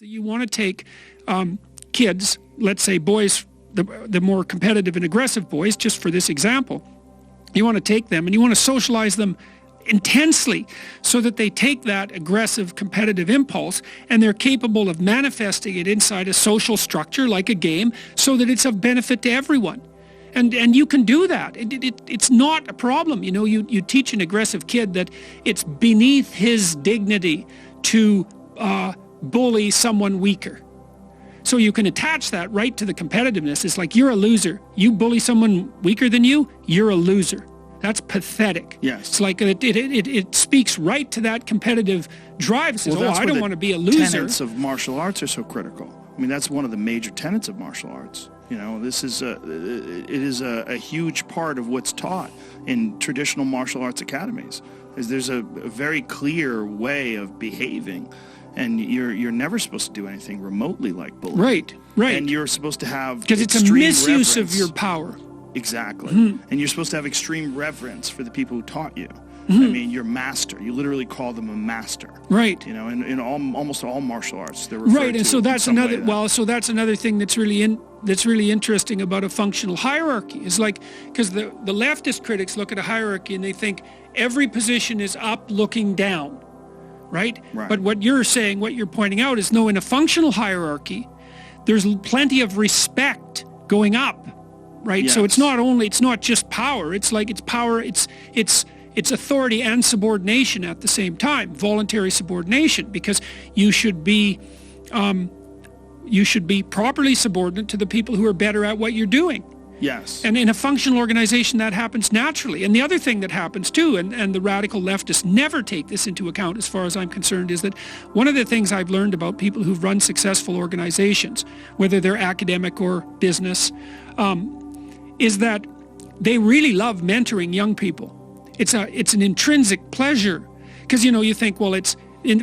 You want to take kids, let's say boys, the more competitive and aggressive boys, just for this example, you want to take them and you want to socialize them intensely so that they take that aggressive competitive impulse and they're capable of manifesting it inside a social structure like a game so that it's of benefit to everyone. And you can do that. It's not a problem. You know, you teach an aggressive kid that it's beneath his dignity to bully someone weaker. So you can attach that right to the competitiveness. It's like, you're a loser. You bully someone weaker than you, you're a loser. That's pathetic. Yes. It's like it speaks right to that competitive drive. It says, well, I don't want to be a loser. Tenets of martial arts are so critical. I mean, that's one of the major tenets of martial arts. You know, it is a huge part of what's taught in traditional martial arts academies. There's a very clear way of behaving, and you're never supposed to do anything remotely like bullying. Right. And you're supposed to have because it's a misuse of your power. Exactly. And you're supposed to have extreme reverence for the people who taught you. I mean, your master. You literally call them a master. Right. You know, in almost all martial arts, they're referred right. to And so that's another. Like well, so that's another thing that's really interesting about a functional hierarchy. Is like, because the leftist critics look at a hierarchy and they think every position is up looking down, right? But what you're saying, what you're pointing out is, no, in a functional hierarchy, there's plenty of respect going up, right? Yes. So it's not just power. It's like it's power. It's authority and subordination at the same time, voluntary subordination, because you should be properly subordinate to the people who are better at what you're doing. Yes. And in a functional organization, that happens naturally. And the other thing that happens too, and the radical leftists never take this into account as far as I'm concerned, is that one of the things I've learned about people who've run successful organizations, whether they're academic or business, is that they really love mentoring young people. It's an intrinsic pleasure, because you think, well,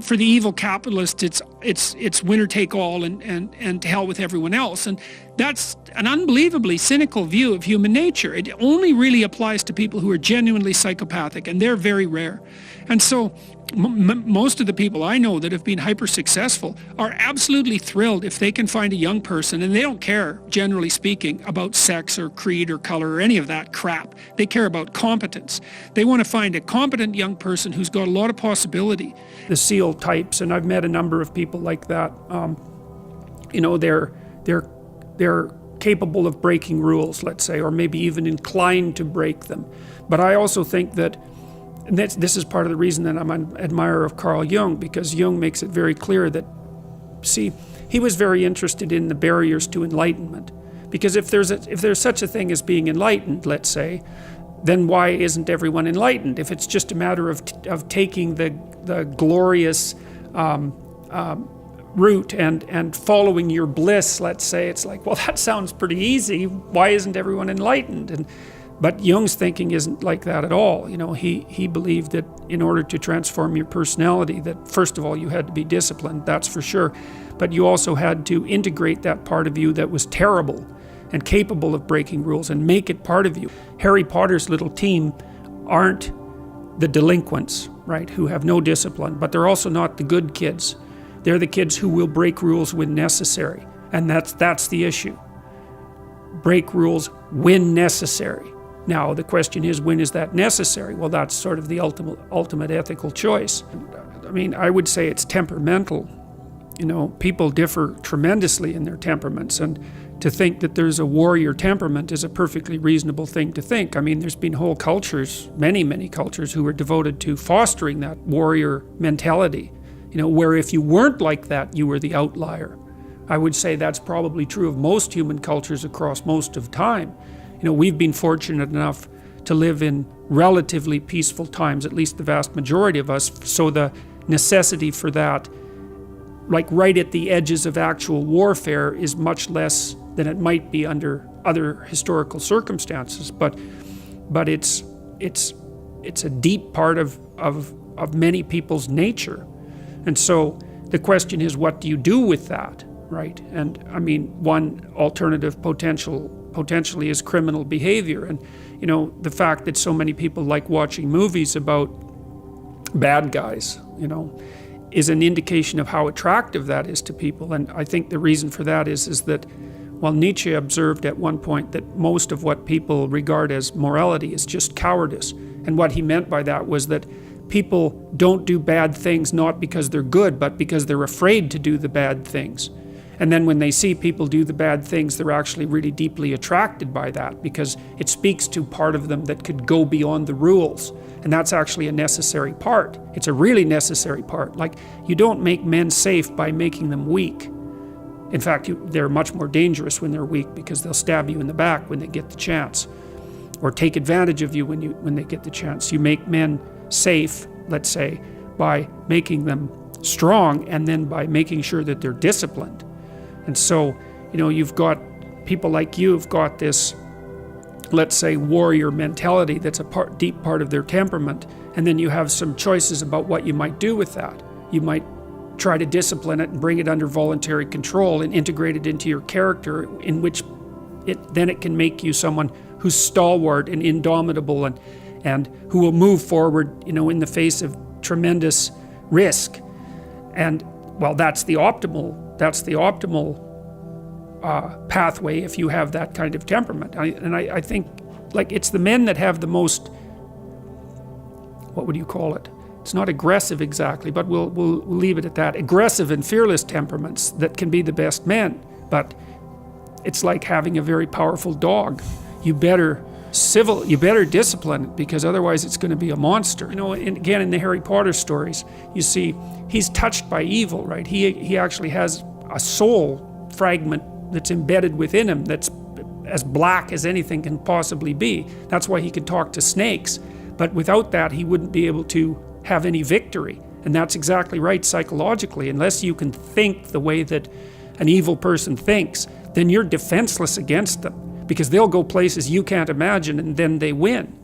for the evil capitalist, it's winner take all and to hell with everyone else, and that's an unbelievably cynical view of human nature. It only really applies to people who are genuinely psychopathic, and they're very rare. And so most of the people I know that have been hyper successful are absolutely thrilled if they can find a young person, and they don't care, generally speaking, about sex or creed or color or any of that crap. They care about competence. They want to find a competent young person who's got a lot of possibility. The SEAL types, and I've met a number of people like that. They're capable of breaking rules, let's say, or maybe even inclined to break them. But I also think that this is part of the reason that I'm an admirer of Carl Jung, because Jung makes it very clear that, see, he was very interested in the barriers to enlightenment. Because if there's such a thing as being enlightened, let's say, then why isn't everyone enlightened? If it's just a matter of taking the glorious route and following your bliss, let's say, it's like, well, that sounds pretty easy. Why isn't everyone enlightened? But Jung's thinking isn't like that at all. He believed that in order to transform your personality, that first of all you had to be disciplined, that's for sure, but you also had to integrate that part of you that was terrible and capable of breaking rules and make it part of you. Harry Potter's little team aren't the delinquents, right, who have no discipline, but they're also not the good kids. They're the kids who will break rules when necessary, and that's the issue. Break rules when necessary. Now, the question is, when is that necessary? Well, that's sort of the ultimate ethical choice. I mean, I would say it's temperamental. People differ tremendously in their temperaments, and to think that there's a warrior temperament is a perfectly reasonable thing to think. I mean, there's been whole cultures, many cultures, who are devoted to fostering that warrior mentality, where if you weren't like that, you were the outlier. I would say that's probably true of most human cultures across most of time. We've been fortunate enough to live in relatively peaceful times, at least the vast majority of us, so the necessity for that, like right at the edges of actual warfare, is much less than it might be under other historical circumstances. But it's a deep part of many people's nature. And so the question is, what do you do with that, right? And I mean, one alternative potentially is criminal behavior. And the fact that so many people like watching movies about bad guys, is an indication of how attractive that is to people. And I think the reason for that is that, well, Nietzsche observed at one point that most of what people regard as morality is just cowardice. And what he meant by that was that people don't do bad things not because they're good, but because they're afraid to do the bad things. And then when they see people do the bad things, they're actually really deeply attracted by that, because it speaks to part of them that could go beyond the rules. And that's actually a necessary part. It's a really necessary part. Like, you don't make men safe by making them weak. In fact, they're much more dangerous when they're weak, because they'll stab you in the back when they get the chance, or take advantage of you when they get the chance. You make men safe, let's say, by making them strong, and then by making sure that they're disciplined. And so, you've got people like you've got this, let's say, warrior mentality that's a deep part of their temperament, and then you have some choices about what you might do with that. You might try to discipline it and bring it under voluntary control and integrate it into your character, in which it can make you someone who's stalwart and indomitable, and who will move forward, in the face of tremendous risk. And well, that's the optimal pathway if you have that kind of temperament. I think, like, it's the men that have the most, what would you call it? It's not aggressive exactly, but we'll leave it at that. Aggressive and fearless temperaments that can be the best men. But it's like having a very powerful dog. You better discipline it, because otherwise it's going to be a monster. And again, in the Harry Potter stories, you see he's touched by evil, right? He actually has a soul fragment that's embedded within him that's as black as anything can possibly be. That's why he can talk to snakes. But without that, he wouldn't be able to have any victory. And that's exactly right psychologically. Unless you can think the way that an evil person thinks, then you're defenseless against them, because they'll go places you can't imagine, and then they win.